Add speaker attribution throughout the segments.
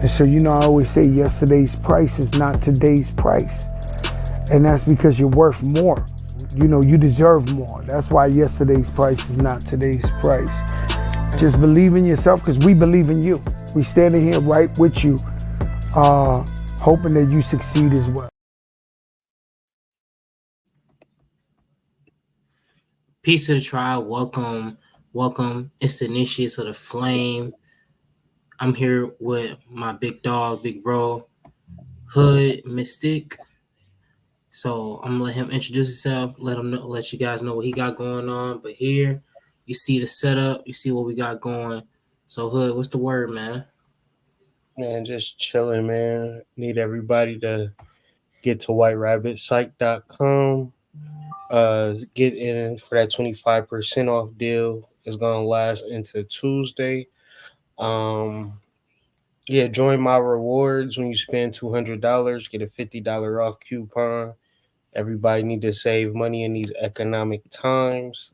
Speaker 1: And so, I always say yesterday's price is not today's price. And that's because you're worth more. You deserve more. That's why yesterday's price is not today's price. Just believe in yourself because we believe in you. We standing here right with you, hoping that you succeed as well.
Speaker 2: Peace to the tribe. Welcome, welcome. It's the initiates of the flame. I'm here with my big dog, big bro, Hood Mystic. So I'm gonna let him introduce himself. Let you guys know what he got going on. But here, you see the setup. You see what we got going. So Hood, what's the word, man?
Speaker 3: Man, just chilling, man. Need everybody to get to whiterabbitpsych.com. Get in for that 25% off deal. It's gonna last into Tuesday. Um, yeah, join my rewards when you spend $200. Get a $50 off coupon. Everybody need to save money in these economic times.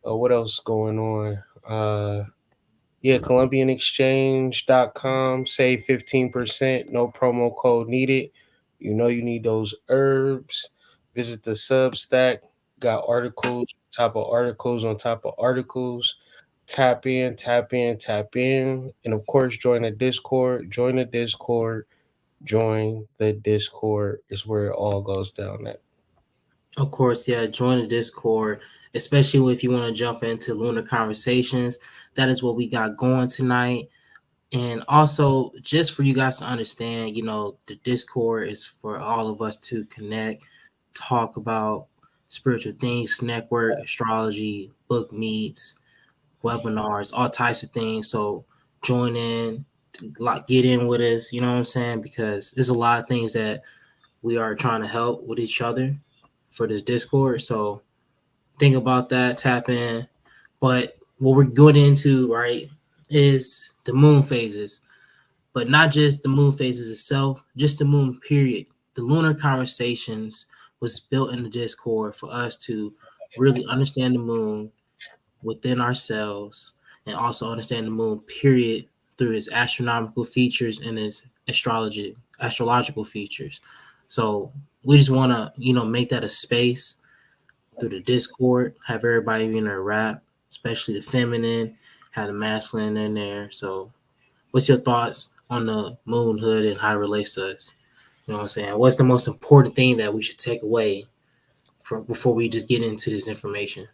Speaker 3: What else going on? Yeah, ColumbianExchange.com. Save 15%. No promo code needed. You know you need those herbs. Visit the Substack. Got articles, top of articles on top of articles. Tap in, tap in, tap in. And of course, join the Discord. Join the Discord. Join the Discord is where it all goes down at.
Speaker 2: Of course, yeah. Join the Discord, especially if you want to jump into Lunar Conversations. That is what we got going tonight. And also, just for you guys to understand, the Discord is for all of us to connect, talk about spiritual things, network, astrology, book meets, webinars, all types of things. So join in, like get in with us, you know what I'm saying? Because there's a lot of things that we are trying to help with each other for this Discord. So think about that, tap in. But what we're going into, right, is the moon phases, but not just the moon phases itself, just the moon period. The Lunar Conversations was built in the Discord for us to really understand the moon within ourselves and also understand the moon period through its astronomical features and its astrological features. So we just want to make that a space through the Discord, have everybody in their rap, especially the feminine, have the masculine in there. So what's your thoughts on the moon hood and how it relates to us? You know what I'm saying? What's the most important thing that we should take away from before we just get into this information?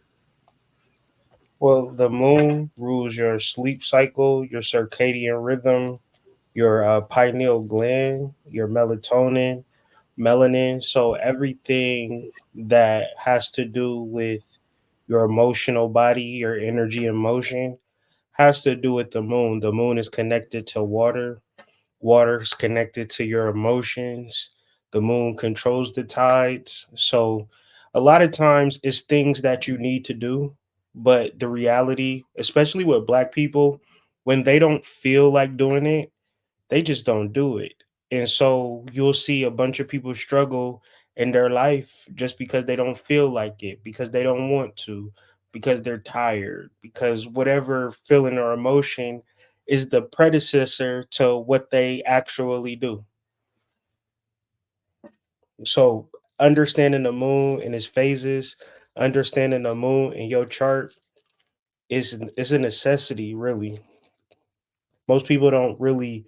Speaker 3: Well, the moon rules your sleep cycle, your circadian rhythm, your pineal gland, your melatonin, melanin. So everything that has to do with your emotional body, your energy and motion has to do with the moon. The moon is connected to water. Water's connected to your emotions. The moon controls the tides. So a lot of times it's things that you need to do, but the reality, especially with black people, when they don't feel like doing it, they just don't do it. And so you'll see a bunch of people struggle in their life just because they don't feel like it, because they don't want to, because they're tired, because whatever feeling or emotion is the predecessor to what they actually do. So understanding the moon and its phases, understanding the moon in your chart is a necessity, really. Most people don't really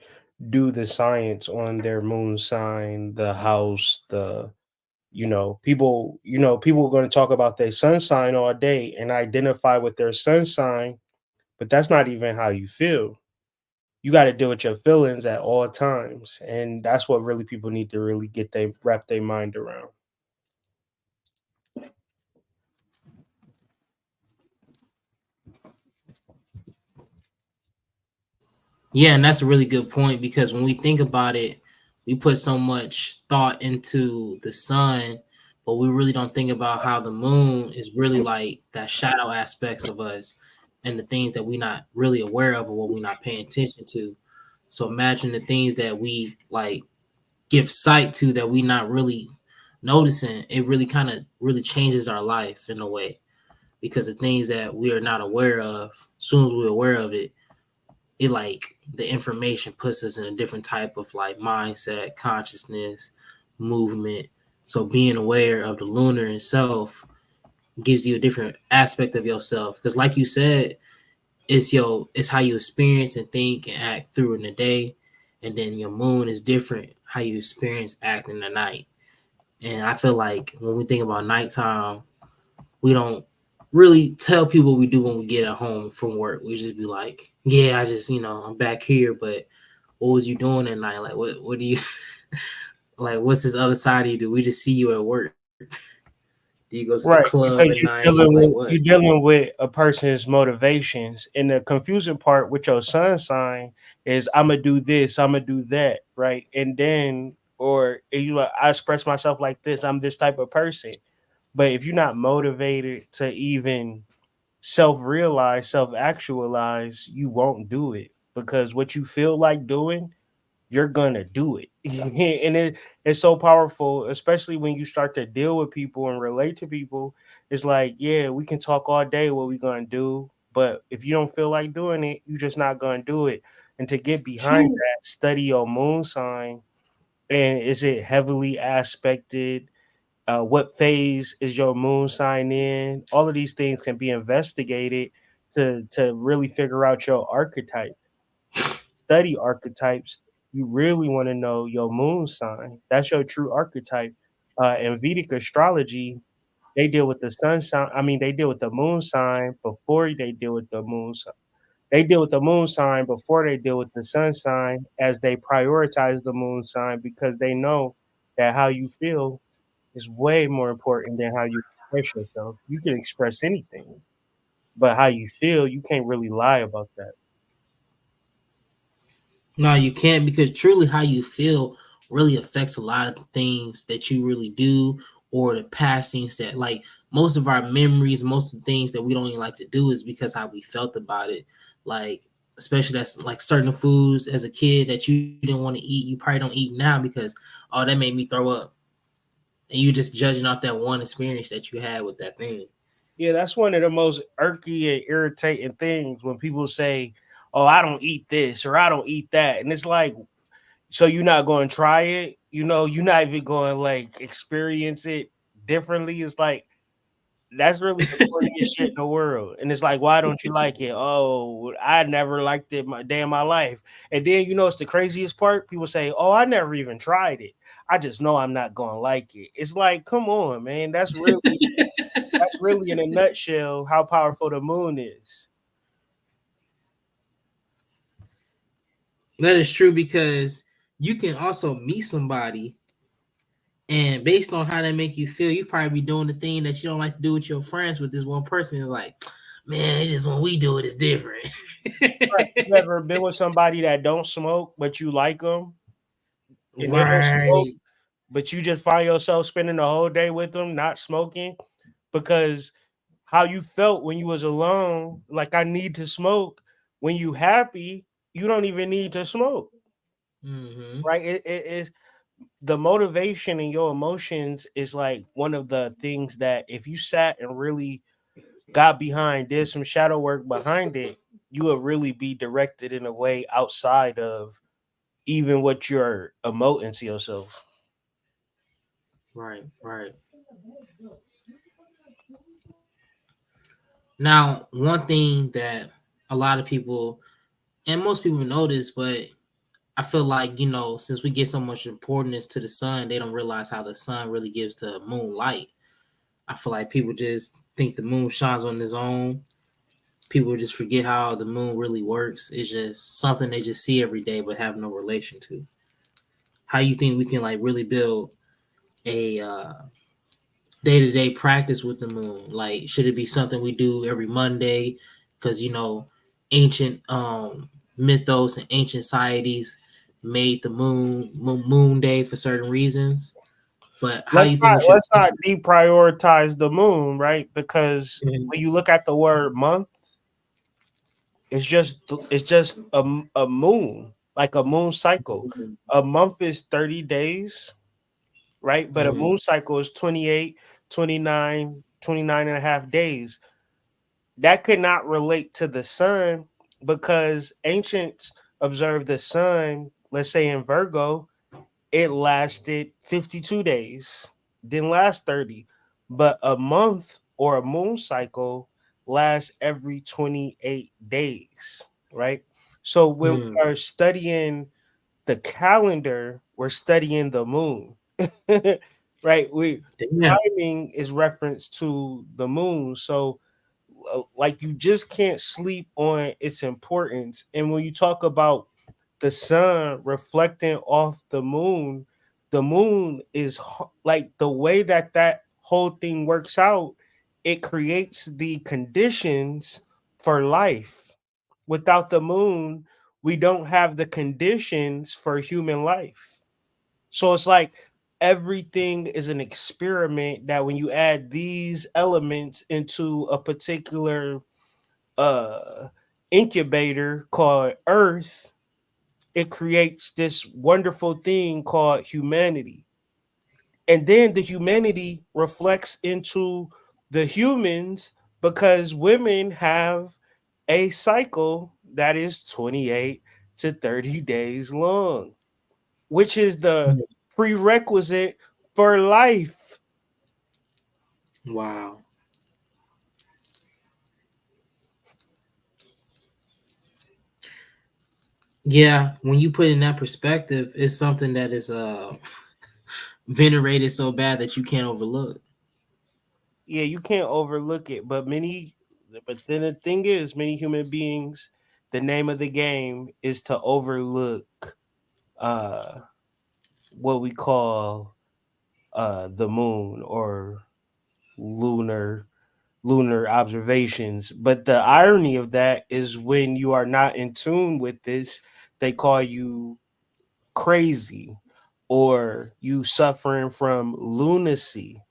Speaker 3: do the science on their moon sign, the house, the people are going to talk about their sun sign all day and identify with their sun sign, but that's not even how you feel. You got to deal with your feelings at all times, and that's what really people need to really get they wrap their mind around.
Speaker 2: Yeah, and that's a really good point because when we think about it, we put so much thought into the sun, but we really don't think about how the moon is really like that shadow aspects of us and the things that we're not really aware of or what we're not paying attention to. So imagine the things that we like give sight to that we not really noticing. It really kind of really changes our life in a way because the things that we are not aware of, as soon as we're aware of it, it like the information puts us in a different type of like mindset, consciousness, movement. So being aware of the lunar itself gives you a different aspect of yourself. Because like you said, it's how you experience and think and act through in the day. And then your moon is different how you experience act in the night. And I feel like when we think about nighttime, we don't really tell people what we do when we get at home from work. We just be like, yeah, I just, I'm back here, but what was you doing at night? Like, what do you, like, what's this other side of you do? We just see you at work. Do you go to the
Speaker 3: Right,
Speaker 2: club at
Speaker 3: because
Speaker 2: night? Like, what?
Speaker 3: you're dealing with a person's motivations, and the confusing part with your sun sign is I'm gonna do this, I'm gonna do that, right? And then, or you like, I express myself like this, I'm this type of person. But if you're not motivated to even self realize, self actualize, you won't do it because what you feel like doing you're gonna do it. And it's so powerful, especially when you start to deal with people and relate to people. It's like, yeah, we can talk all day what we gonna do, but if you don't feel like doing it, you're just not gonna do it. And to get behind that, study your moon sign. And is it heavily aspected? What phase is your moon sign in? All of these things can be investigated to really figure out your archetype. Study archetypes, you really want to know your moon sign. That's your true archetype. In Vedic astrology, they deal with the sun sign. I mean, they deal with the moon sign before they deal with the moon sign. They deal with the moon sign before they deal with the sun sign, as they prioritize the moon sign because they know that how you feel is way more important than how you express yourself. You can express anything, but how you feel, you can't really lie about that.
Speaker 2: No, you can't, because truly how you feel really affects a lot of the things that you really do, or the past things that, like, most of our memories, most of the things that we don't even like to do is because how we felt about it. Like, especially that's like certain foods as a kid that you didn't want to eat, you probably don't eat now because, oh, that made me throw up. And you just judging off that one experience that you had with that thing.
Speaker 3: Yeah, that's one of the most irky and irritating things when people say, "Oh, I don't eat this or I don't eat that," and it's like, so you're not going to try it? You're not even going to like experience it differently. It's like that's really the corniest shit in the world. And it's like, why don't you like it? Oh, I never liked it my day in my life. And then it's the craziest part. People say, "Oh, I never even tried it. I just know I'm not going to like it." It's like, come on, man. That's really in a nutshell how powerful the moon is.
Speaker 2: That is true, because you can also meet somebody, and based on how they make you feel, you probably be doing the thing that you don't like to do with your friends. With this one person, is like, man, it's just when we do it, it's different.
Speaker 3: Right. You ever been with somebody that don't smoke, but you like them, and they don't smoke,
Speaker 2: Right.
Speaker 3: but you just find yourself spending the whole day with them, not smoking, because how you felt when you was alone, like I need to smoke. When you happy, you don't even need to smoke,
Speaker 2: Hmm.
Speaker 3: right? It is the motivation and your emotions is like one of the things that if you sat and really got behind, did some shadow work behind it, you would really be directed in a way outside of even what you're emoting to yourself.
Speaker 2: Right. Right. Now, one thing that a lot of people, and most people notice, but I feel like, since we give so much importance to the sun, they don't realize how the sun really gives the moon light. I feel like people just think the moon shines on its own. People just forget how the moon really works. It's just something they just see every day but have no relation to. How you think we can like really build a day-to-day practice with the moon? Like, should it be something we do every Monday? Because ancient mythos and ancient societies made the moon day for certain reasons. But how
Speaker 3: Let's
Speaker 2: you think
Speaker 3: not
Speaker 2: we should
Speaker 3: let's not
Speaker 2: approach
Speaker 3: deprioritize the moon, right? Because
Speaker 2: it?
Speaker 3: when you look at the word month, it's just a moon, like a moon cycle. A month is 30 days, right? But a
Speaker 2: Mhm.
Speaker 3: moon cycle is 28, 29, 29 and a half days. That could not relate to the sun because ancients observed the sun, let's say in Virgo, it lasted 52 days, didn't last 30, but a month or a moon cycle lasts every 28 days, right? So when
Speaker 2: Mm,
Speaker 3: we are studying the calendar, we're studying the moon. Right? We
Speaker 2: damn.
Speaker 3: timing is reference to the moon. So like you just can't sleep on its importance. And when you talk about the sun reflecting off the moon is like the way that that whole thing works out, it creates the conditions for life. Without the moon, we don't have the conditions for human life. So it's like everything is an experiment that when you add these elements into a particular uh incubator called Earth, it creates this wonderful thing called humanity. And then the humanity reflects into the humans because women have a cycle that is 28 to 30 days long, which is the
Speaker 2: Mm,
Speaker 3: prerequisite for life.
Speaker 2: wow. Yeah, when you put it in that perspective, it's something that is venerated so bad that you can't overlook.
Speaker 3: Yeah, you can't overlook it. But then the thing is, many human beings, the name of the game is to overlook uh what we call the moon or lunar lunar observations. But the irony of that is when you are not in tune with this, they call you crazy or you suffering from lunacy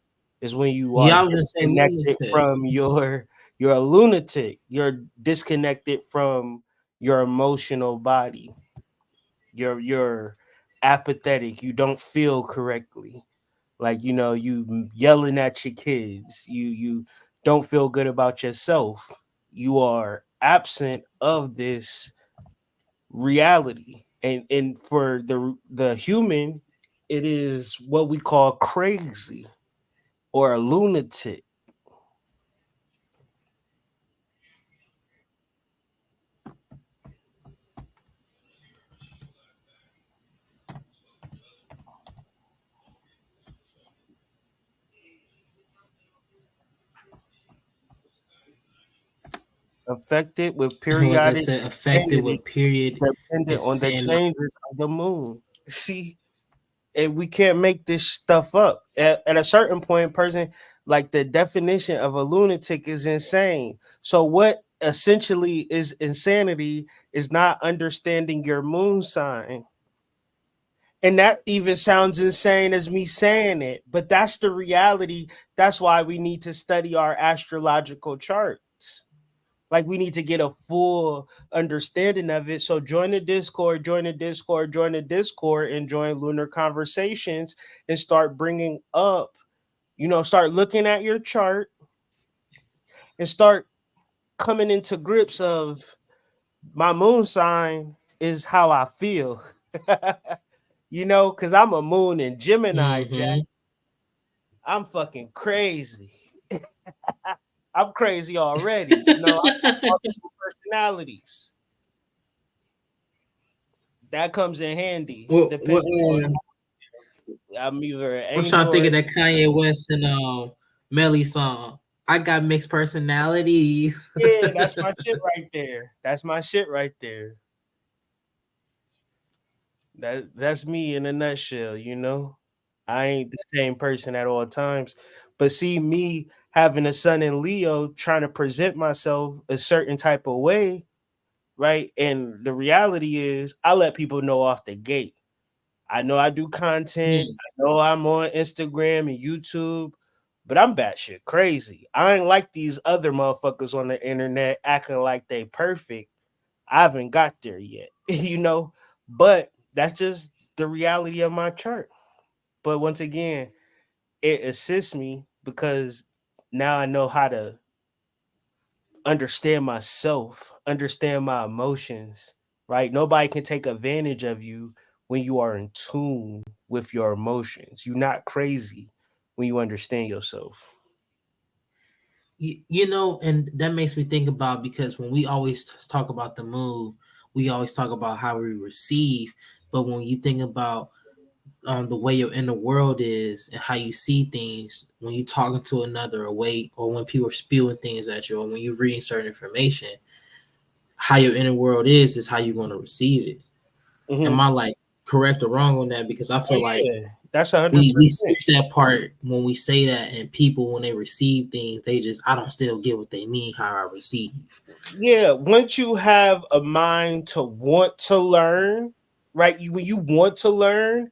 Speaker 3: is when you are
Speaker 2: Yeah, I was gonna say
Speaker 3: disconnected
Speaker 2: lunatic.
Speaker 3: from your you're a lunatic. You're disconnected from your emotional body. You're apathetic. You don't feel correctly. Like you yelling at your kids. You don't feel good about yourself. You are absent of this reality. And for the human, it is what we call crazy or a lunatic. Affected with
Speaker 2: Was I
Speaker 3: periodic
Speaker 2: said affected
Speaker 3: insanity
Speaker 2: with period
Speaker 3: dependent on the
Speaker 2: insanity.
Speaker 3: changes of the moon. See, and we can't make this stuff up. At a certain point, person, like the definition of a lunatic is insane. So what essentially is insanity is not understanding your moon sign. And that even sounds insane as me saying it, but that's the reality. That's why we need to study our astrological charts. Like we need to get a full understanding of it. So join the Discord, and join Lunar Conversations and start bringing up, start looking at your chart and start coming into grips of my moon sign is how I feel. Because I'm a moon in Gemini, Jack.
Speaker 2: Mm-hmm.
Speaker 3: I'm fucking crazy. I'm crazy already. I got multiple personalities. That comes in handy,
Speaker 2: what
Speaker 3: depending on I'm either an
Speaker 2: I'm trying to
Speaker 3: angel
Speaker 2: think
Speaker 3: or
Speaker 2: of that Kanye West and Melly song. I got mixed personalities.
Speaker 3: yeah, that's my shit right there. That's my shit right there. That's me in a nutshell. I ain't the same person at all times. But see me having a son in Leo trying to present myself a certain type of way, right? And the reality is I let people know off the gate. I know I do content.
Speaker 2: Mm,
Speaker 3: I know I'm on Instagram and YouTube, but I'm batshit crazy. I ain't like these other motherfuckers on the internet acting like they perfect. I haven't got there yet, But that's just the reality of my chart. But once again, it assists me because now I know how to understand myself, understand my emotions, right? Nobody can take advantage of you when you are in tune with your emotions. You're not crazy when you understand yourself.
Speaker 2: You know, and that makes me think about, because when we always talk about the moon, we always talk about how we receive, but when you think about the way your inner world is and how you see things when you talking to another, away, or when people are spewing things at you, or when you're reading certain information, how your inner world is how you're going to receive it. Am
Speaker 3: Hmm.
Speaker 2: I like correct or wrong on that? Because I
Speaker 3: Oh
Speaker 2: feel like
Speaker 3: yeah, that's 100%.
Speaker 2: we skip that part when we say that, and people, when they receive things, they just, I don't still get what they mean how I receive.
Speaker 3: Yeah, once you have a mind to want to learn, right? When you want to learn,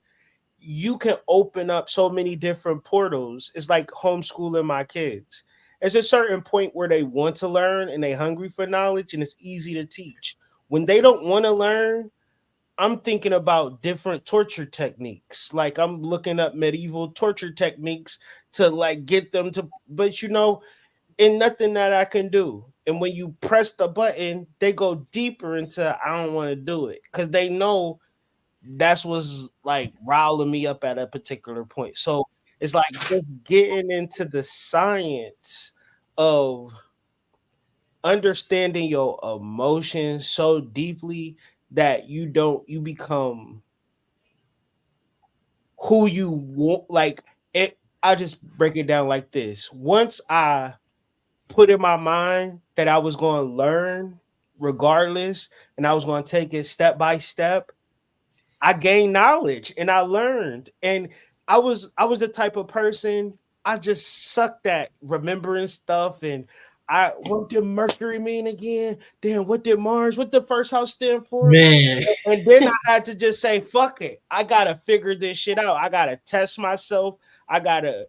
Speaker 3: you can open up so many different portals. It's like homeschooling my kids. There's a certain point where they want to learn and they hungry for knowledge and it's easy to teach. When they don't want to learn, I'm thinking about different torture techniques. Like I'm looking up medieval torture techniques to like get them to, but and nothing that I can do. And when you press the button, they go deeper into I don't want to do it because they know that's what's like riling me up at a particular point. So it's like just getting into the science of understanding your emotions so deeply that you become who you want. Like it, I just break it down like this. Once I put in my mind that I was going to learn regardless and I was going to take it step by step, I gained knowledge and I learned. And I was the type of person I just sucked at remembering stuff and what did Mercury mean again? Damn, what did Mars? What the first house stand for?
Speaker 2: Man,
Speaker 3: And then I had to just say, fuck it. I gotta figure this shit out. I gotta test myself. I gotta,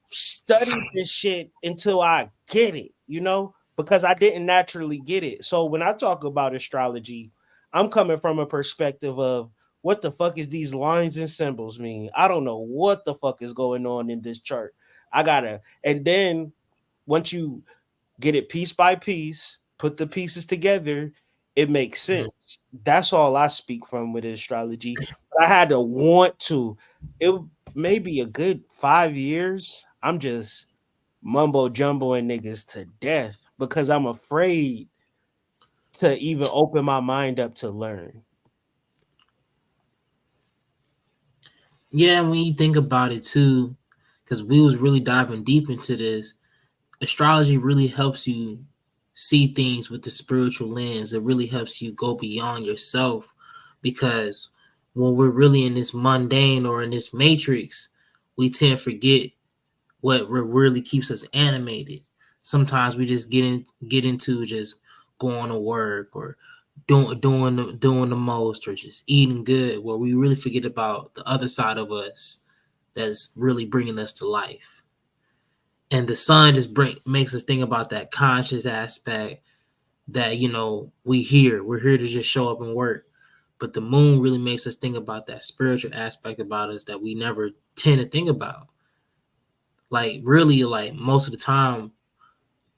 Speaker 3: study this shit until I get it, because I didn't naturally get it. So when I talk about astrology, I'm coming from a perspective of what the fuck is these lines and symbols mean? I don't know what the fuck is going on in this chart. And then once you get it piece by piece, put the pieces together, it makes sense. That's all I speak from with astrology. But I had to want to. It may be a good 5 years. I'm just mumbo jumboing niggas to death because I'm afraid to even open my mind up to learn.
Speaker 2: yeah, when you think about it too, because we was really diving deep into this, astrology really helps you see things with the spiritual lens. It really helps you go beyond yourself, because when we're really in this mundane or in this matrix, we tend to forget what really keeps us animated. Sometimes we just get into just going to work, or doing the most, or just eating good, where we really forget about the other side of us that's really bringing us to life. And the sun just makes us think about that conscious aspect, that we're here to just show up and work. But the moon really makes us think about that spiritual aspect about us that we never tend to think about. Like really, like most of the time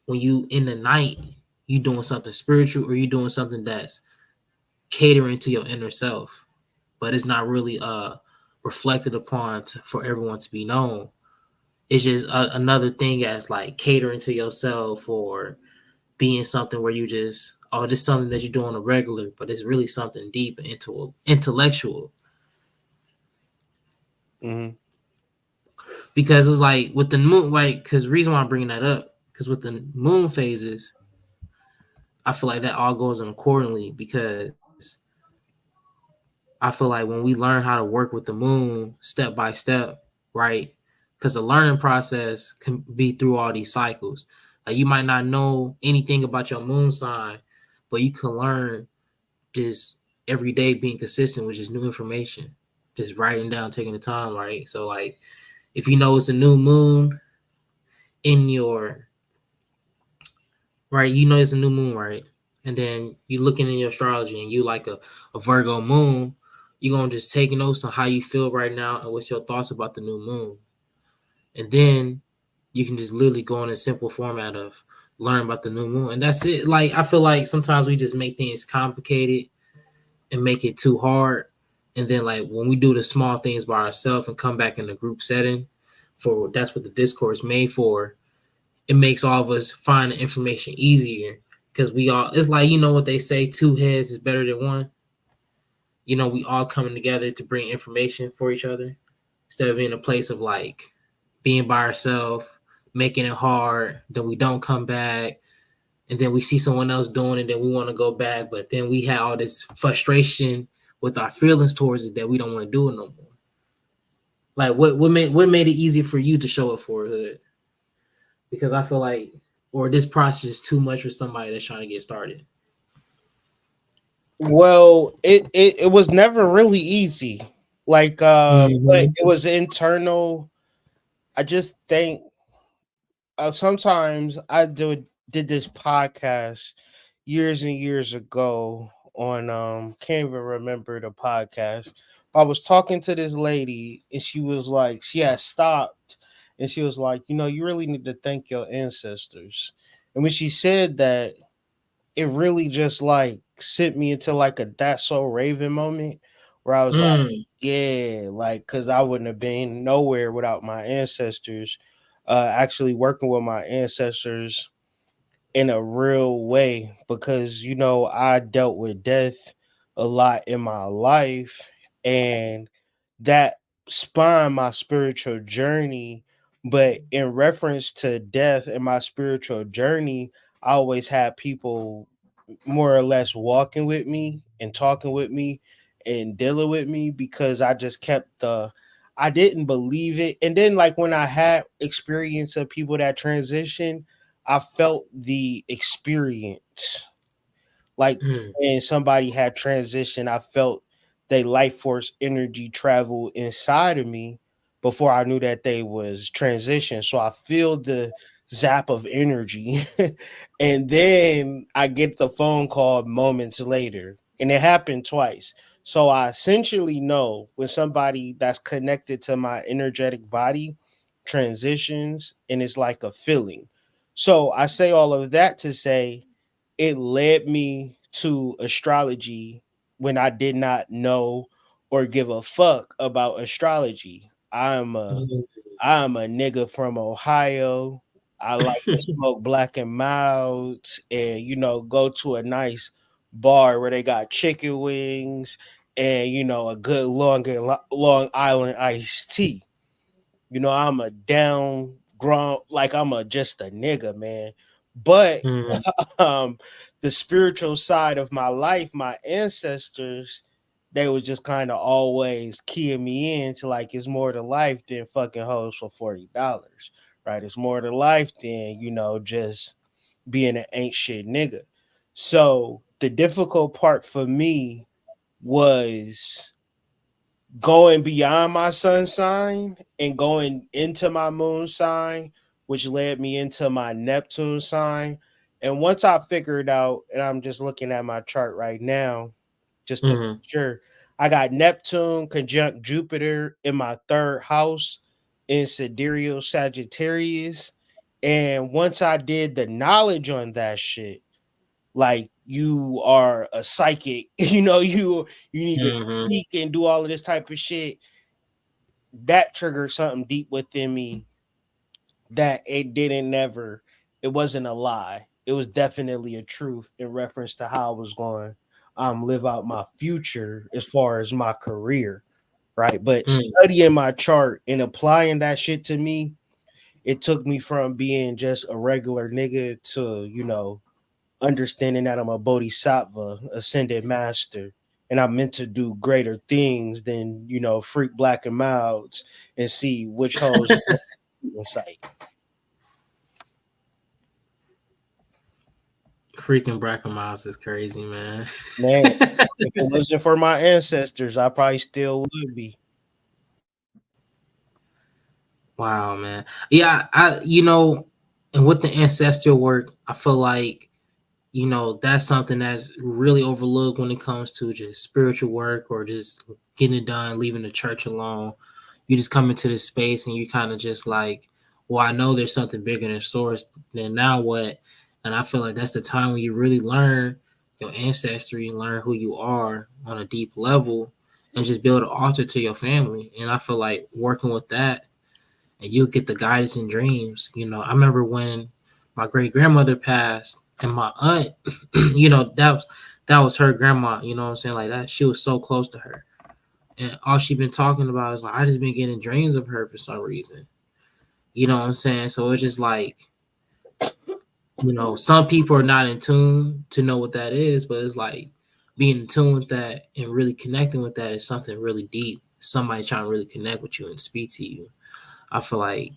Speaker 2: when you in the night, you doing something spiritual, or you doing something that's catering to your inner self, but it's not really reflected upon for everyone to be known. It's just another thing as like catering to yourself, or being something where you just, oh, just something that you do on a regular, but it's really something deep and intellectual.
Speaker 3: Hmm.
Speaker 2: Because it's like with the moon, like, because the reason why I'm bringing that up, because with the moon phases, I feel like that all goes in accordingly, because I feel like when we learn how to work with the moon step by step, right? Because the learning process can be through all these cycles. Like you might not know anything about your moon sign, but you can learn just every day being consistent with just new information, just writing down, taking the time, right? So like if you know it's a new moon in your, right, it's a new moon, right? And then you looking in your astrology and you like a Virgo moon, you're gonna just take notes on how you feel right now and what's your thoughts about the new moon. And then you can just literally go in a simple format of learn about the new moon, and that's it. Like I feel like sometimes we just make things complicated and make it too hard, and then like when we do the small things by ourselves and come back in the group setting, for that's what the Discord is made for. It makes all of us find the information easier because we all. It's like you know what they say: two heads is better than one. We all coming together to bring information for each other instead of being a place of like being by ourselves, making it hard. Then we don't come back, and then we see someone else doing it, then we want to go back, but then we have all this frustration with our feelings towards it that we don't want to do it no more. Like what made it easier for you to show up for a hood? Because I feel like, or this process is too much for somebody that's trying to get started.
Speaker 3: Well, it was never really easy. Like but
Speaker 2: Mm-hmm.
Speaker 3: it was internal. I just think sometimes did this podcast years and years ago on can't even remember the podcast. I was talking to this lady and she was like she had stopped and she was like, you really need to thank your ancestors. And when she said that, it really just like sent me into like a That's So Raven moment where I was like,
Speaker 2: Mm.
Speaker 3: yeah, like because I wouldn't have been nowhere without my ancestors. Actually working with my ancestors in a real way because I dealt with death a lot in my life, and that spawned my spiritual journey. But in reference to death and my spiritual journey, I always had people more or less walking with me and talking with me and dealing with me because I just kept I didn't believe it. And then like when I had experience of people that transition, I felt the experience. Like
Speaker 2: Mm.
Speaker 3: when somebody had transition, I felt they life force energy travel inside of me before I knew that they was transition. So I feel the zap of energy. And then I get the phone call moments later. And it happened twice. So I essentially know when somebody that's connected to my energetic body transitions, and it's like a feeling. So I say all of that to say it led me to astrology when I did not know or give a fuck about astrology. I'm a nigga from Ohio. I like to smoke black and milds and go to a nice bar where they got chicken wings and a good Long Island iced tea. I'm a down grown, like I'm a just a nigga, man. But
Speaker 2: Mm.
Speaker 3: um the spiritual side of my life, my ancestors, they was just kind of always keying me in to like it's more to life than fucking hoes for $40. Right? It's more to life than, just being an ain't shit nigga. So the difficult part for me was going beyond my sun sign and going into my moon sign, which led me into my Neptune sign. And once I figured out, and I'm just looking at my chart right now, just to
Speaker 2: Mm.
Speaker 3: make sure, I got Neptune conjunct Jupiter in my third house in Sidereal Sagittarius. And once I did the knowledge on that shit, like you are a psychic, you need to
Speaker 2: Mm-hmm.
Speaker 3: speak and do all of this type of shit. That triggered something deep within me that it wasn't a lie. It was definitely a truth in reference to how I was going live out my future as far as my career, right? But
Speaker 2: Mm.
Speaker 3: studying my chart and applying that shit to me, it took me from being just a regular nigga to, understanding that I'm a bodhisattva, ascended master, and I'm meant to do greater things than, freak black and mouths and see which hoes in sight.
Speaker 2: Freaking Bracken Miles is crazy, man.
Speaker 3: Man, if it wasn't for my ancestors, I probably still would be.
Speaker 2: Wow, man. Yeah, and with the ancestral work, I feel like that's something that's really overlooked when it comes to just spiritual work or just getting it done, leaving the church alone. You just come into this space and you kind of just like, well, I know there's something bigger than source. Then now what? And I feel like that's the time when you really learn your ancestry, learn who you are on a deep level, and just build an altar to your family. And I feel like working with that, and you'll get the guidance and dreams. I remember when my great grandmother passed, and my aunt, that was her grandma. You know what I'm saying? Like that, she was so close to her, and all she been talking about is like I just been getting dreams of her for some reason. You know what I'm saying? So it's just like, some people are not in tune to know what that is, but it's like being in tune with that and really connecting with that is something really deep. Somebody trying to really connect with you and speak to you. I feel like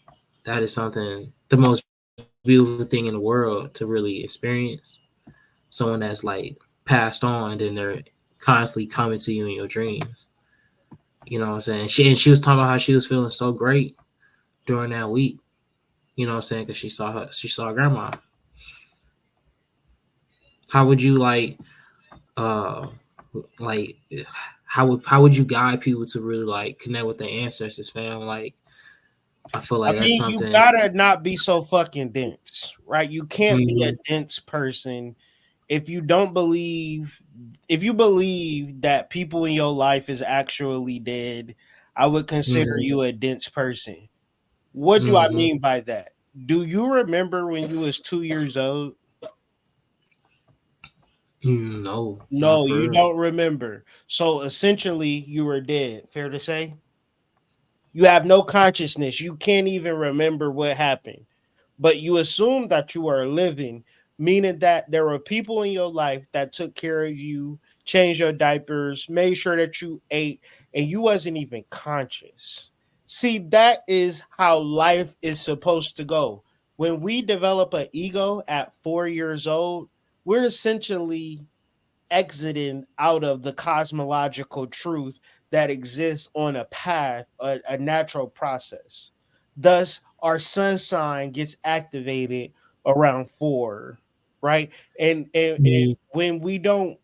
Speaker 2: that is something, the most beautiful thing in the world to really experience. Someone that's like passed on, and then they're constantly coming to you in your dreams. You know what I'm saying? She was talking about how she was feeling so great during that week. You know what I'm saying? Because she saw her grandma. How would you uh like how would you guide people to really like connect with their ancestors, fam? Like I feel
Speaker 3: I
Speaker 2: like that's
Speaker 3: mean, you
Speaker 2: something.
Speaker 3: gotta not be so fucking dense, right? You can't be a
Speaker 2: Hmm.
Speaker 3: dense person if you don't believe. If you believe that people in your life is actually dead, I would consider
Speaker 2: Hmm.
Speaker 3: you a dense person. What do I
Speaker 2: Hmm.
Speaker 3: mean by that? Do you remember when you was 2 years old?
Speaker 2: No, not
Speaker 3: No,
Speaker 2: for
Speaker 3: you
Speaker 2: real.
Speaker 3: don't remember. So essentially, you were dead. Fair to say? You have no consciousness. You can't even remember what happened. But you assume that you are living, meaning that there were people in your life that took care of you, changed your diapers, made sure that you ate, and you wasn't even conscious. See, that is how life is supposed to go. When we develop an ego at 4 years old, we're essentially exiting out of the cosmological truth that exists on a path, a natural process. Thus, our sun sign gets activated around 4, right? And
Speaker 2: Mm,
Speaker 3: when we don't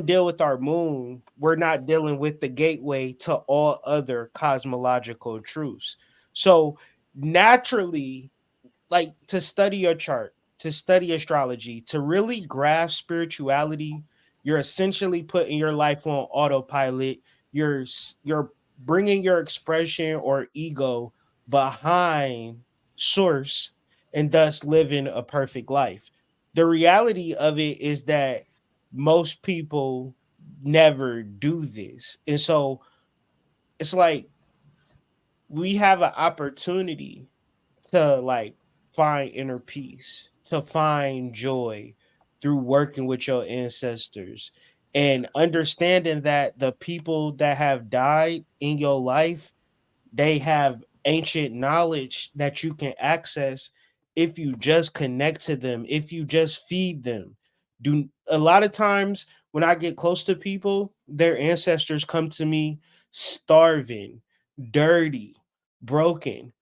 Speaker 3: deal with our moon, we're not dealing with the gateway to all other cosmological truths. So naturally, like to study your chart, to study astrology, to really grasp spirituality, you're essentially putting your life on autopilot. You're bringing your expression or ego behind source and thus living a perfect life. The reality of it is that most people never do this. And so it's like we have an opportunity to like find inner peace, to find joy through working with your ancestors and understanding that the people that have died in your life, they have ancient knowledge that you can access if you just connect to them, if you just feed them. Do a lot of times when I get close to people, their ancestors come to me starving, dirty, broken,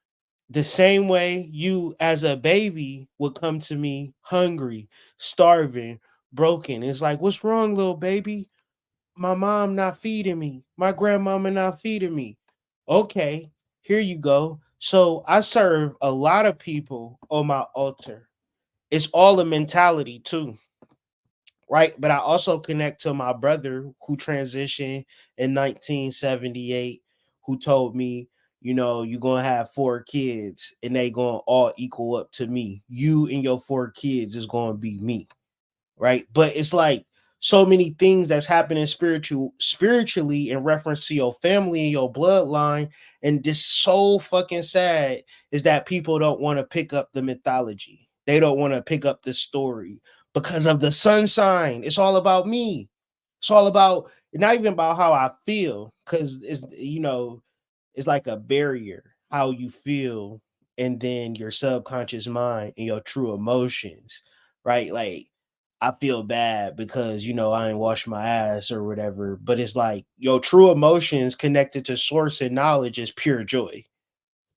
Speaker 3: the same way you as a baby would come to me hungry, starving, broken. It's like, what's wrong, little baby? My mom not feeding me. My grandmama not feeding me. Okay, here you go. So I serve a lot of people on my altar. It's all a mentality too, right? But I also connect to my brother who transitioned in 1978, who told me, you're gonna have 4 kids and they gonna all equal up to me. You and your 4 kids is gonna be me, right? But it's like so many things that's happening spiritually in reference to your family and your bloodline. And this so fucking sad is that people don't want to pick up the mythology. They don't want to pick up the story because of the sun sign. It's all about me. It's all about not even about how I feel, because it's like a barrier how you feel, and then your subconscious mind and your true emotions, right? Like I feel bad because I ain't washed my ass or whatever, but it's like your true emotions connected to source and knowledge is pure joy.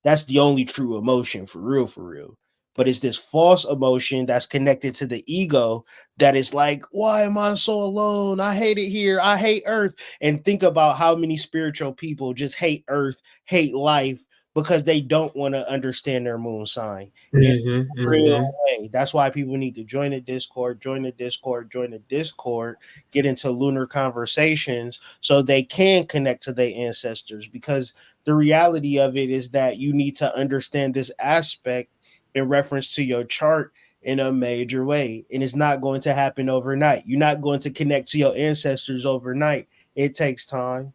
Speaker 3: That's the only true emotion for real, for real. But it's this false emotion that's connected to the ego that is like, why am I so alone? I hate it here. I hate Earth. And think about how many spiritual people just hate Earth, hate life because they don't want to understand their moon sign in
Speaker 2: Mm-hmm.
Speaker 3: a real
Speaker 2: Mm-hmm.
Speaker 3: way. That's why people need to join the Discord, join the Discord, join the Discord, get into Lunar Conversations so they can connect to their ancestors. Because the reality of it is that you need to understand this aspect in reference to your chart in a major way. And it's not going to happen overnight. You're not going to connect to your ancestors overnight. It takes time,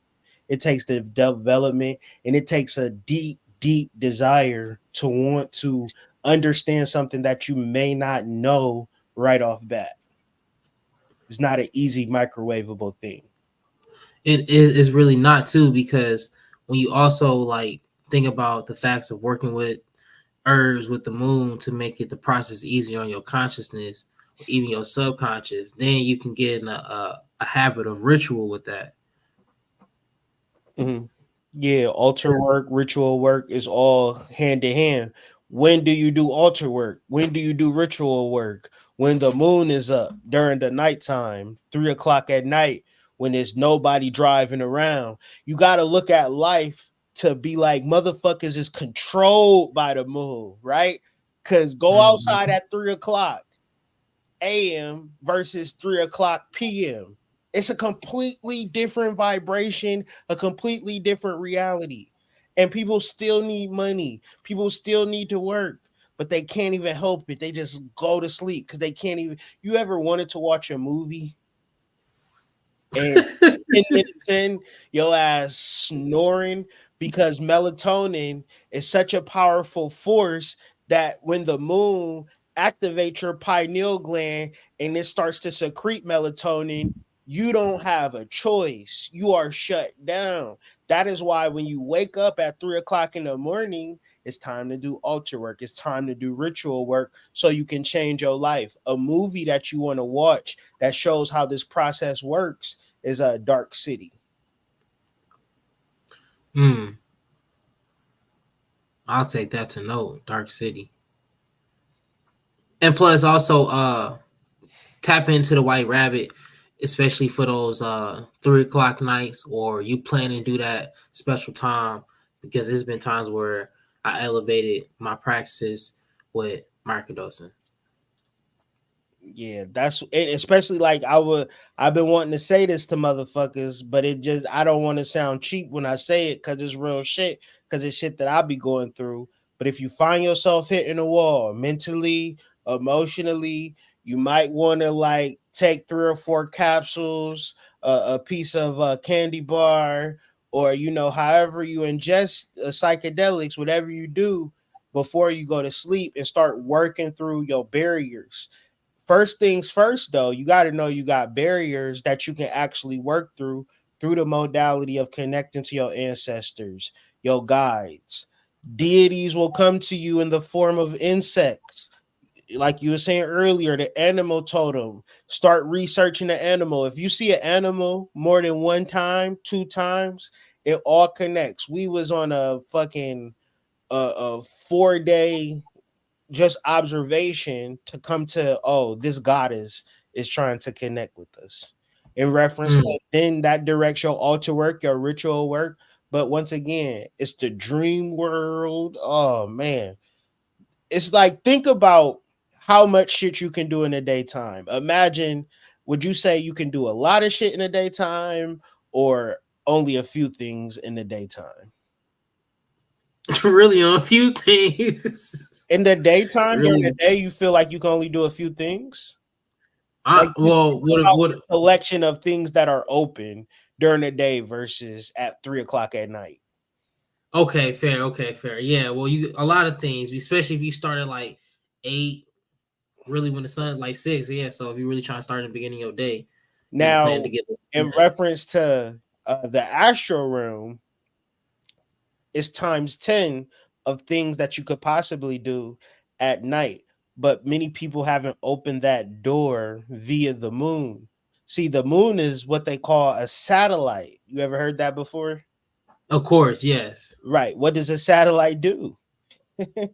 Speaker 3: it takes the development, and it takes a deep, deep desire to want to understand something that you may not know right off bat. It's not an easy microwavable thing.
Speaker 2: It is really not too, because when you also like think about the facts of working with herbs with the moon to make it the process easier on your consciousness, or even your subconscious, then you can get in a habit of ritual with that.
Speaker 3: Mhm. Yeah, altar work, ritual work is all hand in hand. When do you do altar work? When do you do ritual work? When the moon is up during the nighttime, 3 o'clock at night, when there's nobody driving around. You got to look at life to be like, motherfuckers is controlled by the moon, right? Because go outside
Speaker 2: Mm-hmm.
Speaker 3: at 3 o'clock a.m. versus 3 o'clock p.m. It's a completely different vibration, a completely different reality. And people still need money. People still need to work, but they can't even help it. They just go to sleep because they can't even. You ever wanted to watch a movie and 10 minutes in, your ass snoring because melatonin is such a powerful force that when the moon activates your pineal gland and it starts to secrete melatonin, you don't have a choice. You are shut down. That is why when you wake up at 3 o'clock in the morning, it's time to do altar work. It's time to do ritual work so you can change your life. A movie that you want to watch that shows how this process works is a Dark City.
Speaker 2: Mm, I'll take that to note. Dark City. And plus also tap into the White Rabbit, especially for those 3 o'clock nights, or you plan to do that special time, because there's been times where I elevated my practices with microdosing.
Speaker 3: Yeah, that's it, especially like I've been wanting to say this to motherfuckers, but it just I don't want to sound cheap when I say it because it's real shit, because it's shit that I be going through. But if you find yourself hitting a wall mentally, emotionally, you might want to like take 3 or 4 capsules, a piece of a candy bar, or however you ingest psychedelics, whatever you do before you go to sleep, and start working through your barriers. First things first, though, you got to know you got barriers that you can actually work through the modality of connecting to your ancestors, your guides. Deities will come to you in the form of insects. Like you were saying earlier, the animal totem. Start researching the animal. If you see an animal more than one time, 2 times, it all connects. We was on a fucking a 4 day just observation to come to, oh, this goddess is trying to connect with us in reference
Speaker 2: Mm.
Speaker 3: to, then that directs your altar work, your ritual work. But once again, it's the dream world. Oh man, it's like, think about how much shit you can do in the daytime. Imagine, would you say you can do a lot of shit in the daytime, or only a few things in the daytime?
Speaker 2: Really on a few things.
Speaker 3: In the daytime, during the
Speaker 2: Really,
Speaker 3: day, you feel like you can only do a few things.
Speaker 2: I
Speaker 3: Like, just
Speaker 2: well,
Speaker 3: think
Speaker 2: what
Speaker 3: about
Speaker 2: what
Speaker 3: the selection of things that are open during the day versus at 3 o'clock at night.
Speaker 2: Okay, fair. Okay, fair. Yeah. Well, you a lot of things, especially if you start at like 8, really when the sun like 6. Yeah. So if you really trying to start in the beginning of your day, you plan
Speaker 3: Now,
Speaker 2: to get.
Speaker 3: in reference to the astral realm, it's times 10 of things that you could possibly do at night. But many people haven't opened that door via the moon. See, the moon is what they call a satellite. You ever heard that before?
Speaker 2: Of course, yes.
Speaker 3: Right. What does a satellite do? What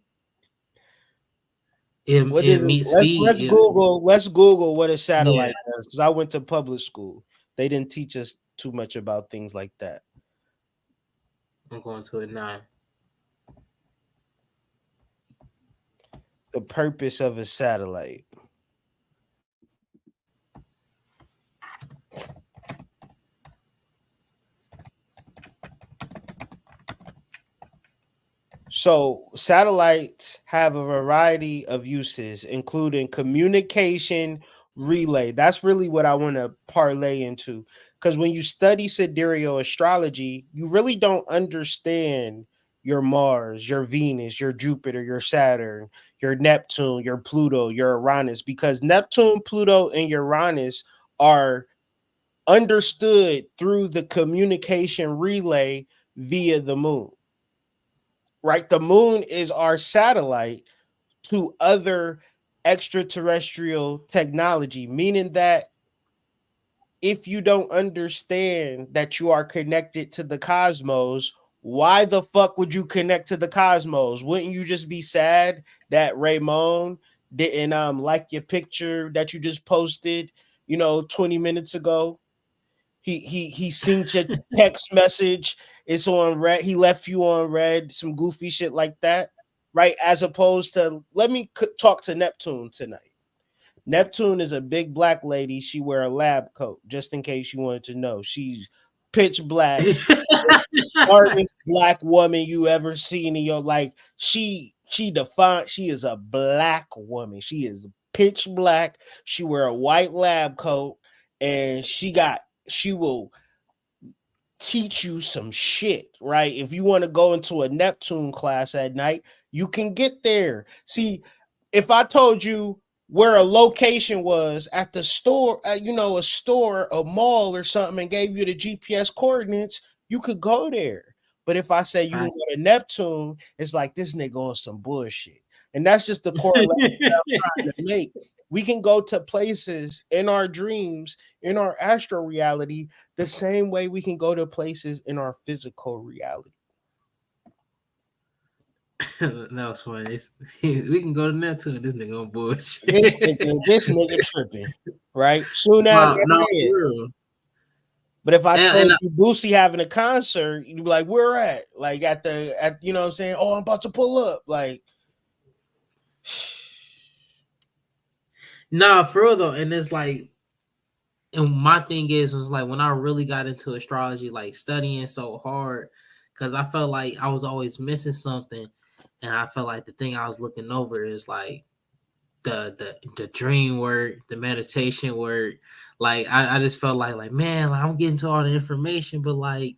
Speaker 2: It
Speaker 3: is it?
Speaker 2: meets
Speaker 3: Let's
Speaker 2: feed.
Speaker 3: Google what a
Speaker 2: Yeah.
Speaker 3: satellite does, because I went to public school. They didn't teach us too much about things like that.
Speaker 2: I'm going to it now.
Speaker 3: The purpose of a satellite. So, satellites have a variety of uses, including communication, relay. That's really what I want to parlay into. Because when you study sidereal astrology, you really don't understand your Mars, your Venus, your Jupiter, your Saturn, your Neptune, your Pluto, your Uranus, because Neptune, Pluto, and Uranus are understood through the communication relay via the moon, right? The moon is our satellite to other extraterrestrial technology, meaning that if you don't understand that you are connected to the cosmos, why the fuck would you connect to the cosmos? Wouldn't you just be sad that Raymond didn't like your picture that you just posted, 20 minutes ago? He seen your text message. It's on red. He left you on red. Some goofy shit like that, right? As opposed to let me talk to Neptune tonight. Neptune is a big black lady. She wear a lab coat, just in case you wanted to know. She's pitch black, smartest black woman you ever seen in your life. She defined. She is a black woman. She is pitch black. She wear a white lab coat, and she will teach you some shit, right? If you want to go into a Neptune class at night, you can get there. See, if I told you where a location was at the store, a store, a mall or something, and gave you the GPS coordinates, you could go there. But if I say you can
Speaker 2: Right.
Speaker 3: go to Neptune, it's like this nigga on some bullshit. And that's just the correlation I'm trying to make. We can go to places in our dreams, in our astral reality, the same way we can go to places in our physical reality.
Speaker 2: That was funny. We can go to Neptune. This nigga on bullshit.
Speaker 3: This nigga tripping, right? Soon as
Speaker 2: No,
Speaker 3: I
Speaker 2: no,
Speaker 3: said,
Speaker 2: for real.
Speaker 3: but if I
Speaker 2: And
Speaker 3: told you Boosie having a concert, you'd be like, "Where at?" Like at you know what I'm saying? Oh, I'm about to pull up. Like,
Speaker 2: nah, for real though. And it's like, and my thing is, was like when I really got into astrology, like studying so hard, because I felt like I was always missing something, and I felt like the thing I was looking over is like the dream work, the meditation work. Like I just felt like man, like I'm getting to all the information, but like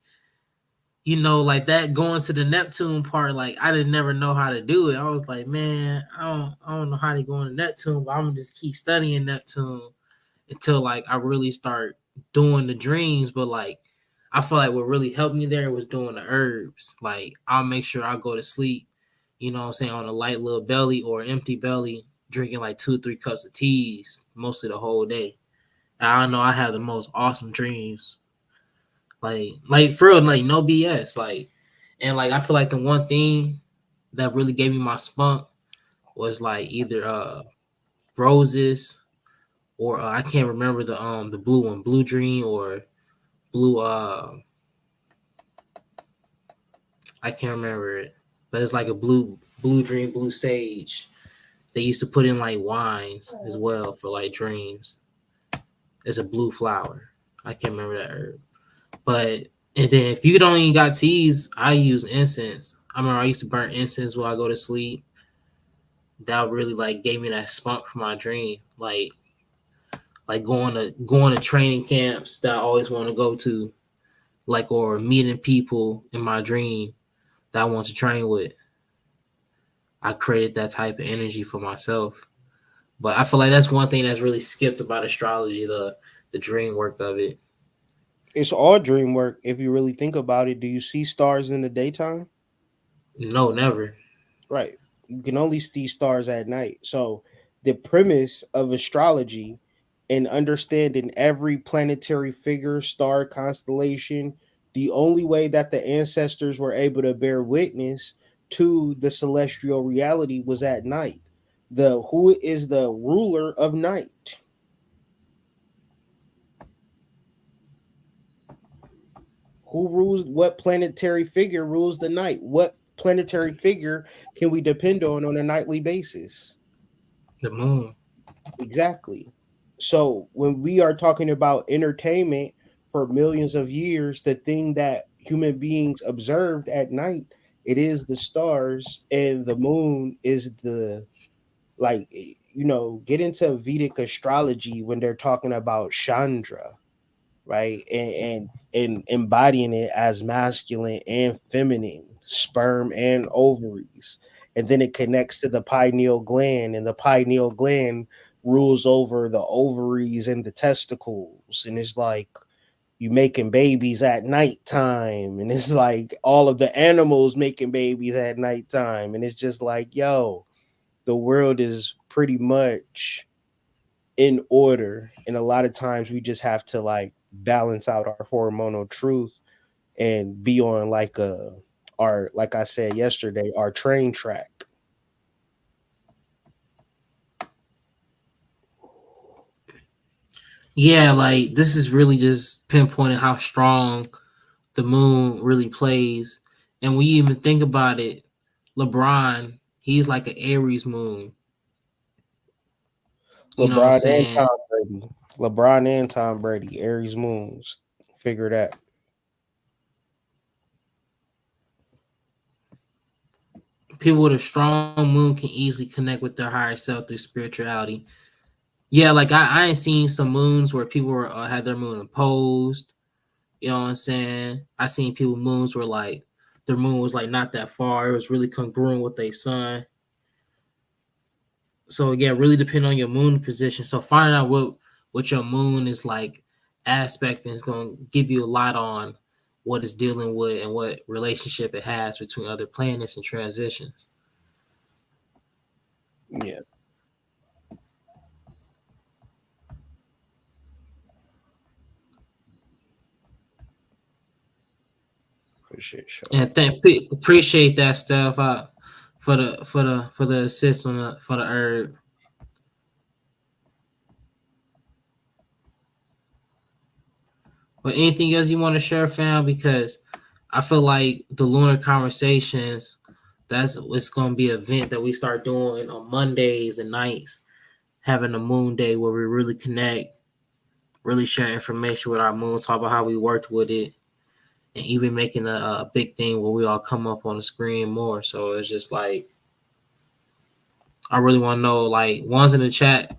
Speaker 2: like that going to the Neptune part, like I didn't never know how to do it. I was like, man, I don't know how to go into Neptune, but I'm gonna just keep studying Neptune until like I really start doing the dreams. But like I feel like what really helped me there was doing the herbs. Like I'll make sure I go to sleep, what I'm saying, on a light little belly or empty belly, drinking like 2 or 3 cups of teas mostly the whole day. And I know I have the most awesome dreams. Like for real, like no BS. Like and like I feel like the one thing that really gave me my spunk was like either roses or I can't remember the blue one, blue dream or blue I can't remember it, but it's like a blue dream, blue sage. They used to put in like wines as well for like dreams. It's a blue flower. I can't remember that herb. But and then if you don't even got teas, I use incense. I remember I used to burn incense while I go to sleep. That really like gave me that spunk for my dream. Like going to training camps that I always want to go to, like or meeting people in my dream that I want to train with. I created that type of energy for myself. But I feel like that's one thing that's really skipped about astrology, the dream work of it.
Speaker 3: it's all dream work if you really think about it. Do you see stars in the daytime?
Speaker 2: No, never.
Speaker 3: Right. You can only see stars at night. So the premise of astrology and understanding every planetary figure, star constellation, the only way that the ancestors were able to bear witness to the celestial reality was at night. The who is the ruler of night? Who rules what planetary figure rules the night? What planetary figure can we depend on a nightly basis?
Speaker 2: The moon.
Speaker 3: Exactly. So when we are talking about entertainment for millions of years, the thing that human beings observed at night, it is the stars, and the moon is the, like, get into Vedic astrology when they're talking about Chandra, right? And embodying it as masculine and feminine, sperm and ovaries. And then it connects to the pineal gland, and the pineal gland rules over the ovaries and the testicles. And it's like you making babies at nighttime, and it's like all of the animals making babies at nighttime. And it's just like, yo, the world is pretty much in order, and a lot of times we just have to like balance out our hormonal truth and be on like our, like I said yesterday, our train track.
Speaker 2: Yeah, like this is really just pinpointing how strong the moon really plays. And when you even think about it, LeBron, he's like an Aries moon. You know what I'm
Speaker 3: lebron and
Speaker 2: saying?
Speaker 3: tom brady LeBron and Tom Brady, Aries moons. Figure that.
Speaker 2: People with a strong moon can easily connect with their higher self through spirituality. Yeah, like I ain't seen some moons where people were, had their moon opposed. You know what I'm saying? I seen people moons where like their moon was like not that far. It was really congruent with their sun. So yeah, really depend on your moon position. So finding out what your moon is like aspecting is going to give you a lot on what it's dealing with and what relationship it has between other planets and transitions.
Speaker 3: Yeah, for shit show.
Speaker 2: And appreciate that stuff for the assist on for the herb. But anything else you want to share, fam? Because I feel like the Lunar Conversations, that's it's gonna be an event that we start doing on Mondays and nights, having a moon day where we really connect, really share information with our moon, talk about how we worked with it, and even making a big thing where we all come up on the screen more. So it's just like I really want to know, like, ones in the chat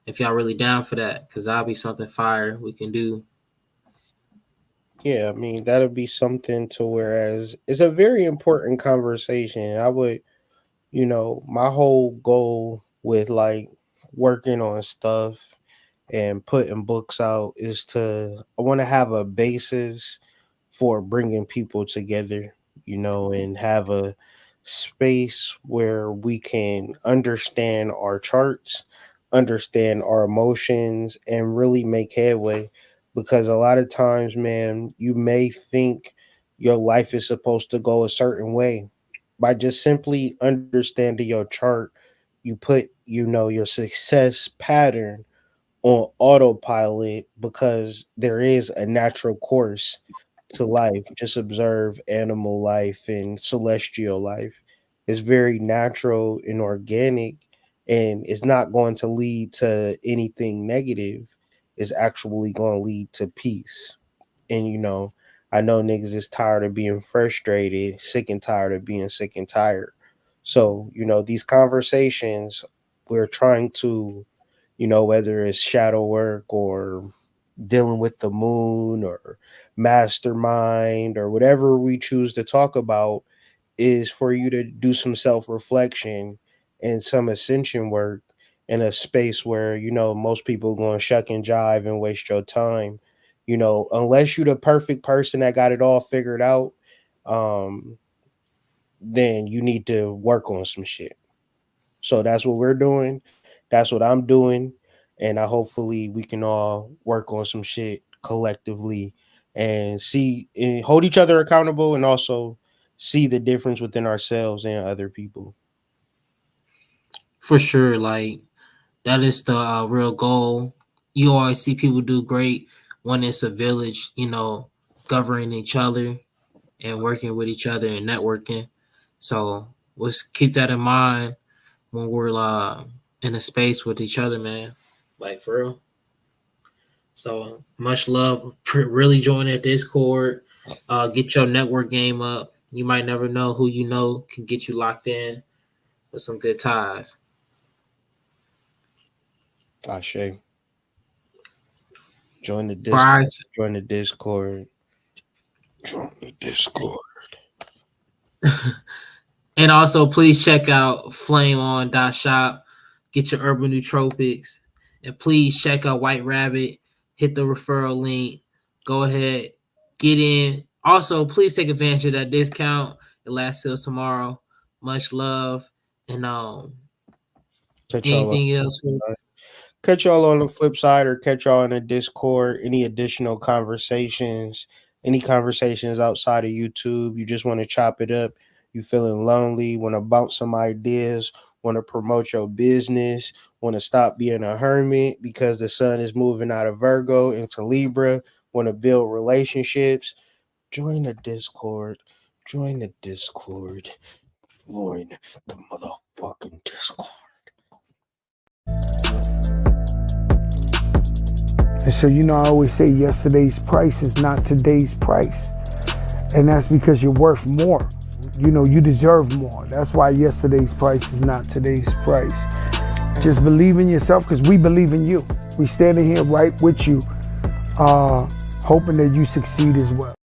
Speaker 2: if y'all really down for that, because that'll be something fire we can do.
Speaker 3: Yeah, I mean that'll be something to, whereas it's a very important conversation. I would, my whole goal with like working on stuff and putting books out is to, I want to have a basis for bringing people together, and have a space where we can understand our charts, understand our emotions, and really make headway. Because a lot of times, man, you may think your life is supposed to go a certain way. By just simply understanding your chart, you put, your success pattern on autopilot, because there is a natural course to life. Just observe animal life and celestial life. It's very natural and organic, and it's not going to lead to anything negative. It's actually going to lead to peace. And I know niggas is tired of being frustrated, sick and tired of being sick and tired. So, these conversations, we're trying to, whether it's shadow work or dealing with the moon or mastermind or whatever we choose to talk about, is for you to do some self reflection and some ascension work in a space where, most people going to shuck and jive and waste your time. Unless you're the perfect person that got it all figured out, um, then you need to work on some shit. So that's what we're doing. That's what I'm doing. And I hopefully we can all work on some shit collectively and see and hold each other accountable, and also see the difference within ourselves and other people.
Speaker 2: For sure, like that is the real goal. You always see people do great when it's a village, governing each other and working with each other and networking. So let's keep that in mind when we're in a space with each other, man. Like for real. So much love. Really join that Discord. Get your network game up. You might never know who you know can get you locked in with some good ties.
Speaker 3: Ashe. Join the Discord.
Speaker 2: Right.
Speaker 3: Join the Discord. Join the Discord.
Speaker 2: And also, please check out flameon.shop. Get your urban nootropics. And please check out White Rabbit. Hit the referral link. Go ahead. Get in. Also, please take advantage of that discount. It lasts till tomorrow. Much love. And
Speaker 3: Catch y'all on,
Speaker 2: anything else?
Speaker 3: catch y'all on the flip side, or catch y'all in the Discord. Any additional conversations, any conversations outside of YouTube, you just want to chop it up, you feeling lonely, want to bounce some ideas, want to promote your business, want to stop being a hermit because the sun is moving out of Virgo into Libra, want to build relationships, join the Discord. Join the Discord. Join the motherfucking Discord.
Speaker 1: And so, I always say yesterday's price is not today's price. And that's because you're worth more. You deserve more. That's why yesterday's price is not today's price. Just believe in yourself, because we believe in you. We standing here right with you, hoping that you succeed as well.